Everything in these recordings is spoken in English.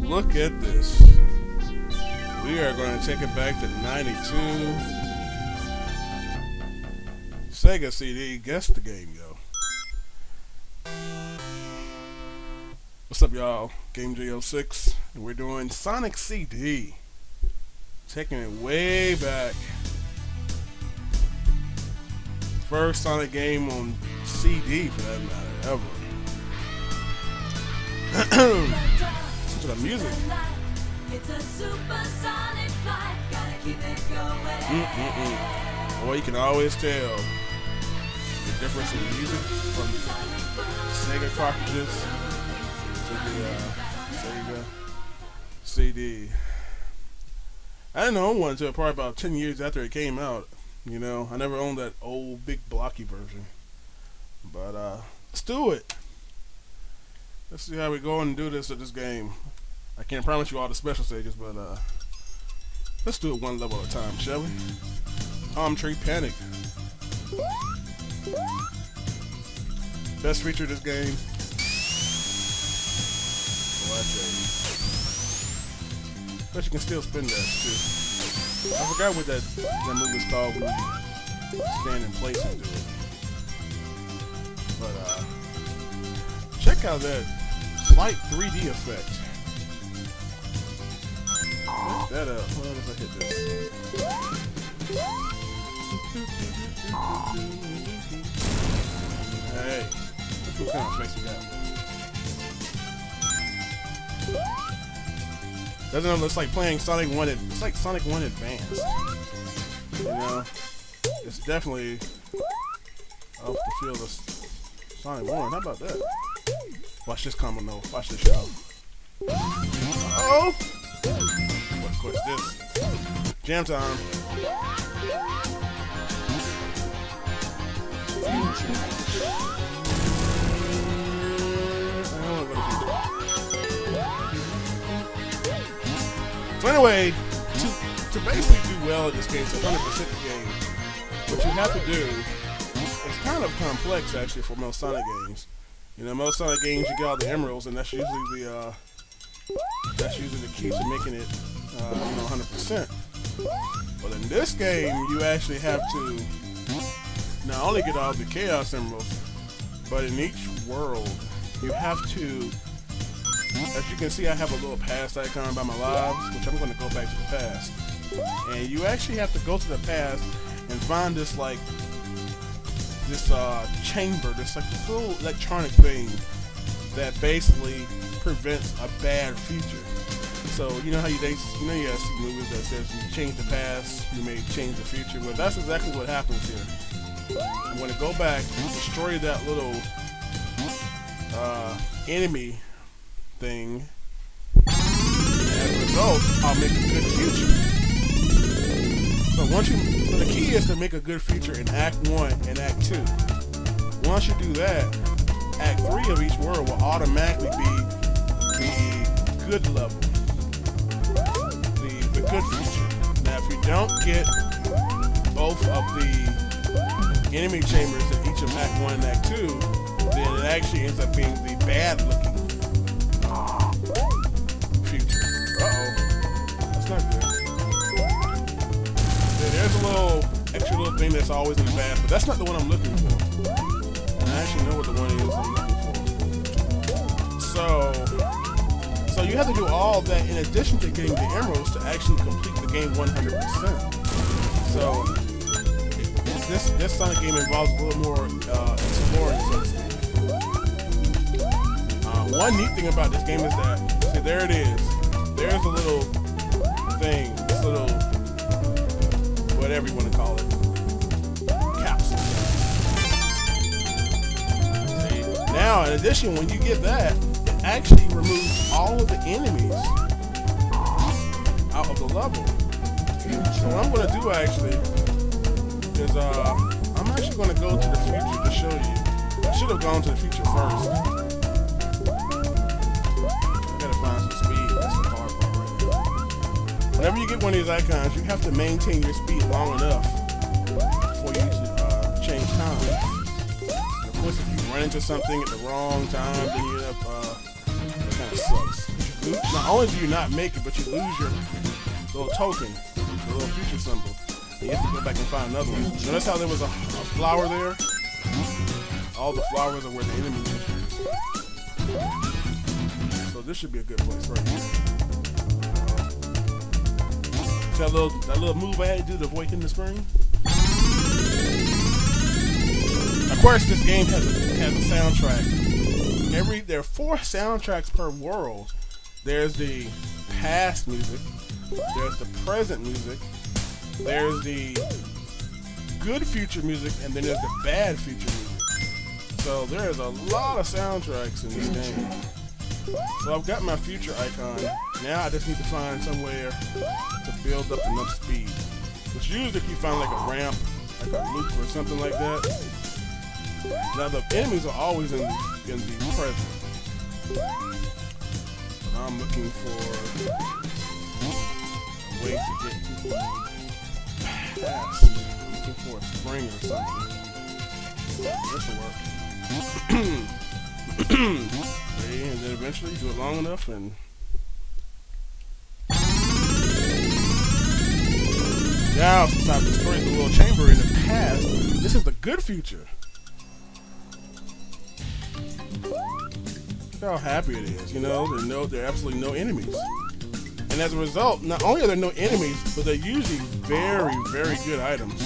Look at this. We are going to take it back to 92. Sega CD. Guess the game, yo. What's up, y'all? Game J06. And we're doing Sonic CD. Taking it way back. First Sonic game on CD, for that matter, ever. Listen to the music. Boy, you can always tell the difference in music from Sega cartridges to the Sega CD. I didn't own one until probably about 10 years after it came out. You know, I never owned that old big blocky version. But let's do it. Let's see how we go and do this at this game. I can't promise you all the special stages, but let's do it one level at a time, shall we? Palmtree Panic. Best feature of this game. Well, I tell you. But you can still spin that too. I forgot what that move is called when you stand in place and do it. But check out that slight 3D effect. Check that out. Well, if I hit this. Hey, that's what kind of space we got. Doesn't it look like playing Sonic 1? It's like Sonic 1 Advanced. You know, it's definitely off the field of Sonic 1. How about that? Watch this combo, no. Watch this, y'all. Uh-oh! Of course, this. Jam time. So anyway, to basically do well in this game, to 100% the game, what you have to do is kind of complex actually for most Sonic games. You know, most Sonic games you get all the emeralds, and that's usually the key to making it 100%. But in this game, you actually have to not only get all the Chaos Emeralds, but in each world, you have to. As you can see, I have a little past icon by my lives, which I'm going to go back to the past. And you actually have to go to the past and find this chamber, this like this little electronic thing that basically prevents a bad future. So you know how you guys see movies that says you change the past, you may change the future. Well, that's exactly what happens here. I'm going to go back and destroy that little enemy thing, and as a result, I'll make a good future. So the key is to make a good future in Act 1 and Act 2. Once you do that, Act 3 of each world will automatically be the good level, the good future. Now, if you don't get both of the enemy chambers in each of Act 1 and Act 2, then it actually ends up being the bad looking future. Uh-oh. That's not good. There's a extra little thing that's always in the past, but that's not the one I'm looking for. And I actually know what the one is I'm looking for. So you have to do all that in addition to getting the emeralds to actually complete the game 100%. So this Sonic game involves a little more exploring, so to speak. One neat thing about this game is that, see, there it is. There's a little thing, this little, whatever you want to call it, capsule. See? Now, in addition, when you get that, it actually removes all of the enemies out of the level. So what I'm going to do actually is I'm actually going to go to the future to show you. I should have gone to the future first. Whenever you get one of these icons, you have to maintain your speed long enough before you change time. Of course, if you run into something at the wrong time, then you end up, it kind of sucks. You not only do you not make it, but you lose your little token, the little future symbol. And you have to go back and find another one. Notice how there was a flower there? All the flowers are where the enemies are. So this should be a good place right here. See that little move I had to do to avoid hitting the spring? Of course, this game has a soundtrack. There are 4 soundtracks per world. There's the past music, there's the present music, there's the good future music, and then there's the bad future music. So there's a lot of soundtracks in this game. So I've got my future icon. Now I just need to find somewhere to build up enough speed. Which usually if you find like a ramp, like a loop or something like that. Now the enemies are always in the present. But I'm looking for a way to get to the past. I'm looking for a spring or something. This'll work. Okay, and then eventually do it long enough and now since I've destroyed the little chamber in the past, this is the good future. Look how happy it is, you know, there are absolutely no enemies. And as a result, not only are there no enemies, but they're usually very, very good items.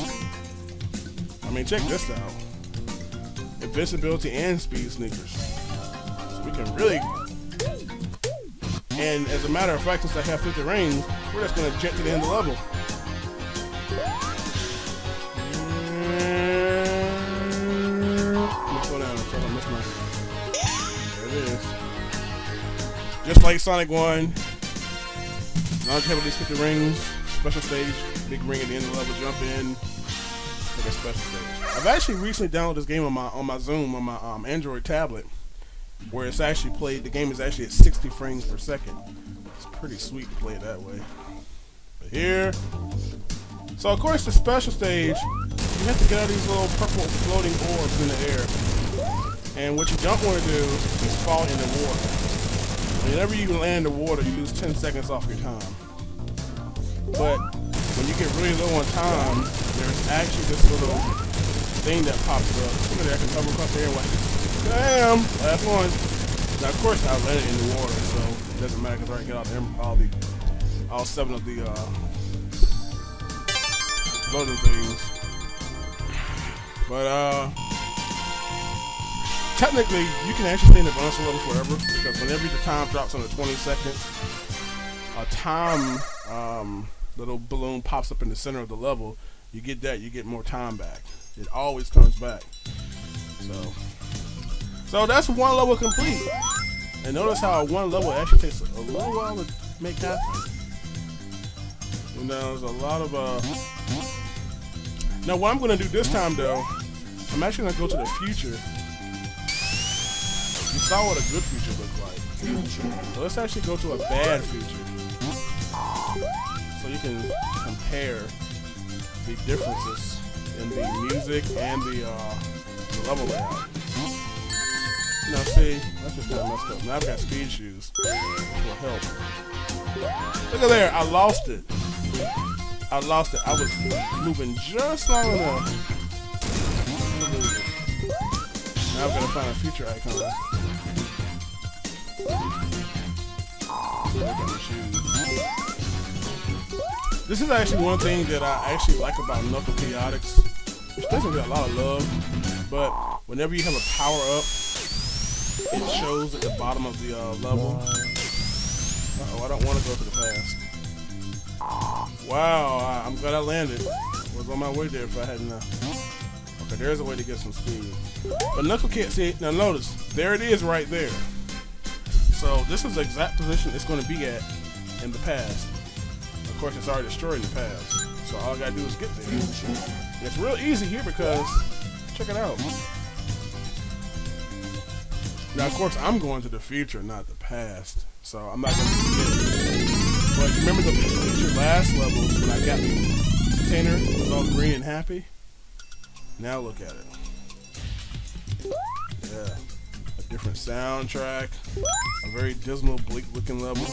I mean, check this out. Invincibility and speed sneakers. So we can really... And as a matter of fact, since I have 50 rings, we're just going to jet to the end of the level. Let's go down so I don't miss my... There it is. Just like Sonic 1. Now you have at least 50 rings. Special stage. Big ring at the end of the level. Jump in. Like a special stage. I've actually recently downloaded this game on my Zoom, on my Android tablet, where it's actually played. The game is actually at 60 frames per second. It's pretty sweet to play it that way. But here, so of course the special stage, you have to get out of these little purple floating orbs in the air. And what you don't want to do is fall in the water. Whenever you land in the water, you lose 10 seconds off your time. But when you get really low on time, there's actually this little thing that pops up. Look at that, I can hover across the air and watch it. Bam! Last one. Now, of course, I landed in the water, so it doesn't matter because I can get out all 7 of the floating things. But technically, you can actually stay in the bonus level forever because whenever the time drops under 20 seconds, a time little balloon pops up in the center of the level. You get that, you get more time back. It always comes back. So that's one level complete. And notice how one level actually takes a little while to make happen. You know, there's a lot of Now what I'm gonna do this time though, I'm actually gonna go to the future. You saw what a good future looked like. So let's actually go to a bad future. So you can compare the differences in the music and the level layout. Now see, that's just kind of messed up. Now I've got speed shoes, which will help. Look at there, I lost it. I lost it. I was moving just long enough to lose it. Now I've got to find a future icon. Look at my shoes. This is actually one thing that I actually like about Knuckle Chaotix, which doesn't get a lot of love, but whenever you have a power up, it shows at the bottom of the level. Uh-oh, I don't want to go to the past. Wow, I'm glad I landed. I was on my way there if I hadn't. Okay, there's a way to get some speed. But Knuckle can't see. Now notice, there it is right there. So this is the exact position it's going to be at in the past. Of course, it's already destroyed in the past. So all I gotta do is get there. And it's real easy here because, check it out. Now, of course, I'm going to the future, not the past. So I'm not going to get it. But you remember the future last level when I got the container, it was all green and happy? Now look at it. Yeah. different soundtrack, a very dismal, bleak-looking level.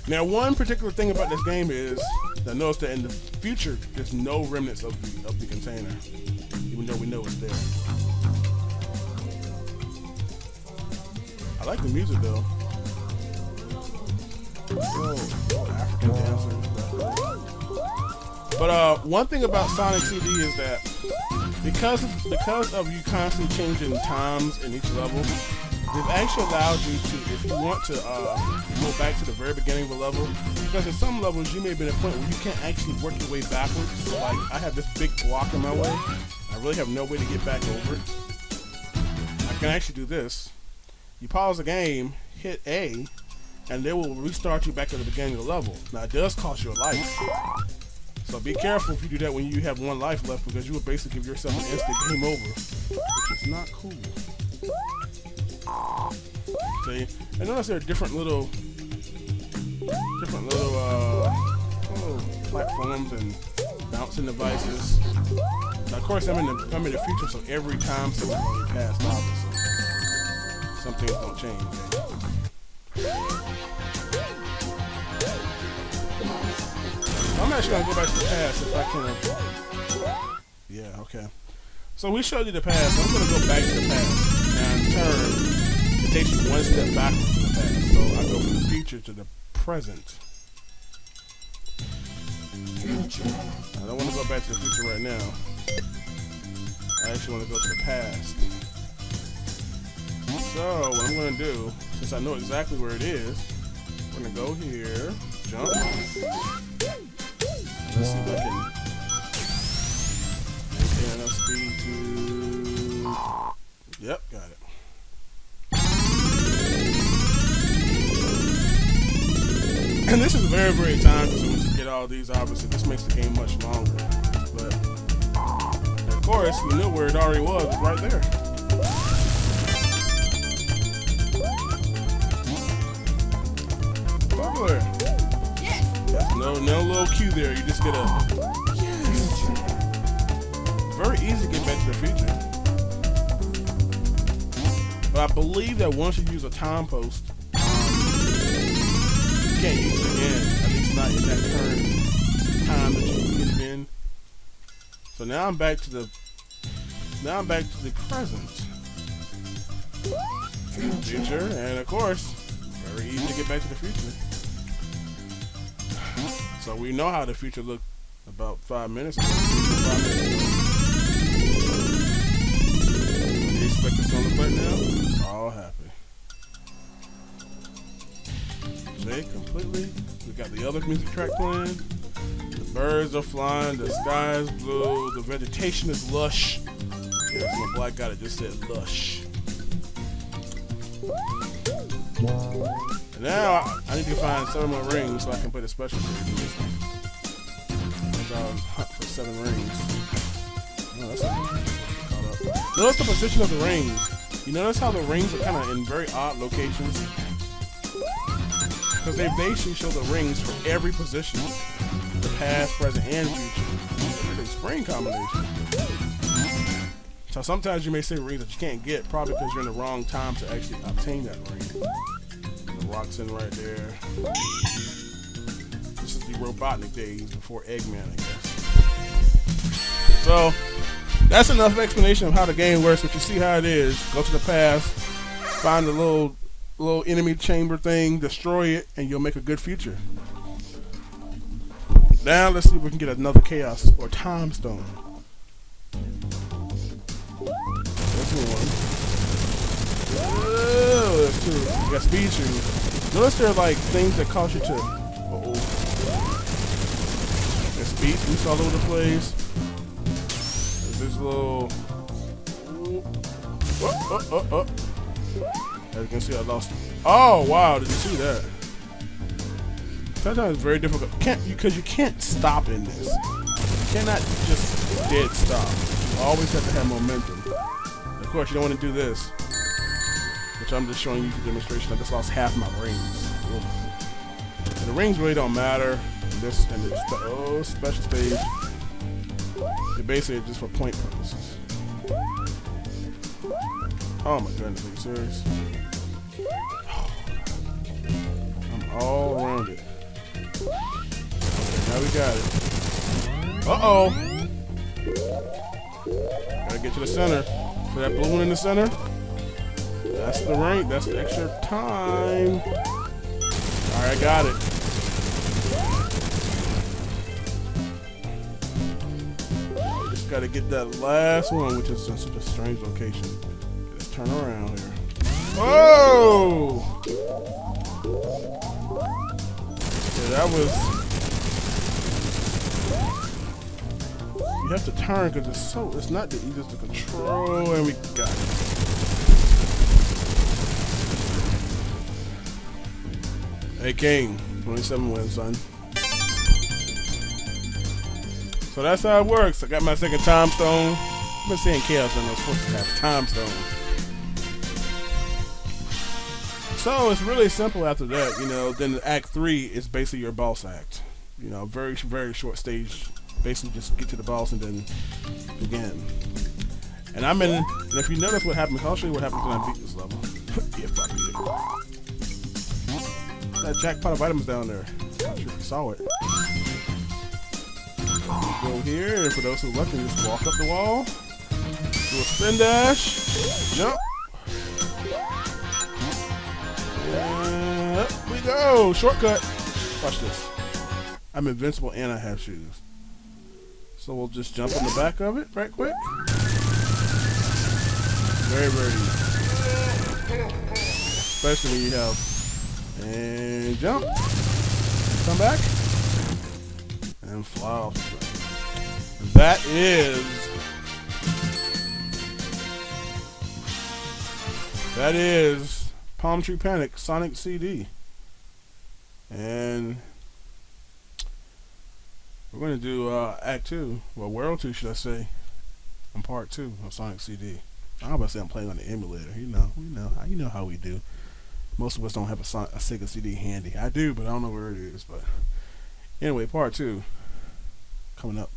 Now, one particular thing about this game is that notice that in the future, there's no remnants of the container, even though we know it's there. I like the music though. Oh, African dancers. But one thing about Sonic CD is that because of you constantly changing times in each level, it actually allows you to, if you want to go back to the very beginning of a level, because in some levels you may be at a point where you can't actually work your way backwards. So like I have this big block in my way, I really have no way to get back over it. I can actually do this. You pause the game, hit A, and they will restart you back at the beginning of the level. Now it does cost you a life, so be careful if you do that when you have one life left, because you will basically give yourself an instant game over, which is not cool. See, and notice there are different little platforms and bouncing devices. Now, of course, I'm in the future, so every time someone's going to be passed, obviously. Some things don't change. I'm actually gonna go back to the past if I can. Yeah, okay. So we showed you the past. I'm gonna go back to the past. Now in turn, it takes you one step backwards in the past. So I go from the future to the present. I don't want to go back to the future right now. I actually want to go to the past. So what I'm going to do, since I know exactly where it is, we're going to go here, jump. Let's see if I can maintain enough speed to... Yep, got it. And this is very, very time consuming to get all these. Obviously, this makes the game much longer. But, of course, we knew where it already was right there. Yes. No little cue there. You just get a. Yes. Very easy to get back to the future. But I believe that once you use a time post, you can't use it again. At least not in that current time that you get it in. So now I'm back to the. Now I'm back to the present. Future, and of course, very easy to get back to the future. So we know how the future looked about 5 minutes ago. What do you expect it's gonna look like now? All happy. See, completely. We got the other music track playing. The birds are flying, the sky is blue, the vegetation is lush. Yes, my black guy that just said lush. And now I need to find 7 more rings so I can play the special series. I was hunting for 7 rings. Oh, that's caught up. Notice the position of the rings. You notice how the rings are kind of in very odd locations? Because they basically show the rings for every position. The past, present, and future. It's a spring combination. So sometimes you may see rings that you can't get, probably because you're in the wrong time to actually obtain that ring. The rock's in right there. This is the Robotnik days before Eggman, I guess. So that's enough explanation of how the game works. But you see how it is. Go to the past, find the little enemy chamber thing, destroy it, and you'll make a good future. Now let's see if we can get another chaos or time stone. Oh, that's true. You got speed shoes. Notice there are like things that cause you to. There's speed boosts all over the place. There's this little. As you can see, I lost. Oh wow! Did you see that? Sometimes it's very difficult. Because you can't stop in this. You cannot just dead stop. You always have to have momentum. Of course, you don't want to do this, which I'm just showing you for demonstration. I just lost half my rings. And the rings really don't matter. This and the special stage. They're basically just for point purposes. Oh my goodness, are you serious? I'm all around it. Okay, now we got it. Uh-oh. Gotta get to the center. So that blue one in the center, that's the rank, that's the extra time. Alright, I got it. Just gotta get that last one, which is in such a strange location. Let's turn around here. Oh! Yeah, that was... You have to turn because it's not the easiest to control, and we got it. Hey King, 27 wins, son. So that's how it works. I got my second time stone. I've been saying chaos and I'm supposed to have time stones. So it's really simple after that, you know. Then Act 3 is basically your boss act. You know, very, very short stage. Basically just get to the boss and then begin. And I'm in, and if you notice what happens, I'll show you what happens when I beat this level. If I beat it. That jackpot of items down there. Not sure if you saw it. Go here, and for those who left, just walk up the wall. Do a spin dash. Jump. And up we go. Shortcut. Watch this. I'm invincible and I have shoes. So we'll just jump on the back of it right quick. Very, very easy. Especially when you have... And jump. Come back. And fly off the thing. That is Palmtree Panic Sonic CD. And we're going to do Act 2, well, World 2, should I say, on Part 2 of Sonic CD. I'm about to say I'm playing on the emulator. You know how we do. Most of us don't have a Sega CD handy. I do, but I don't know where it is. But anyway, Part 2 coming up.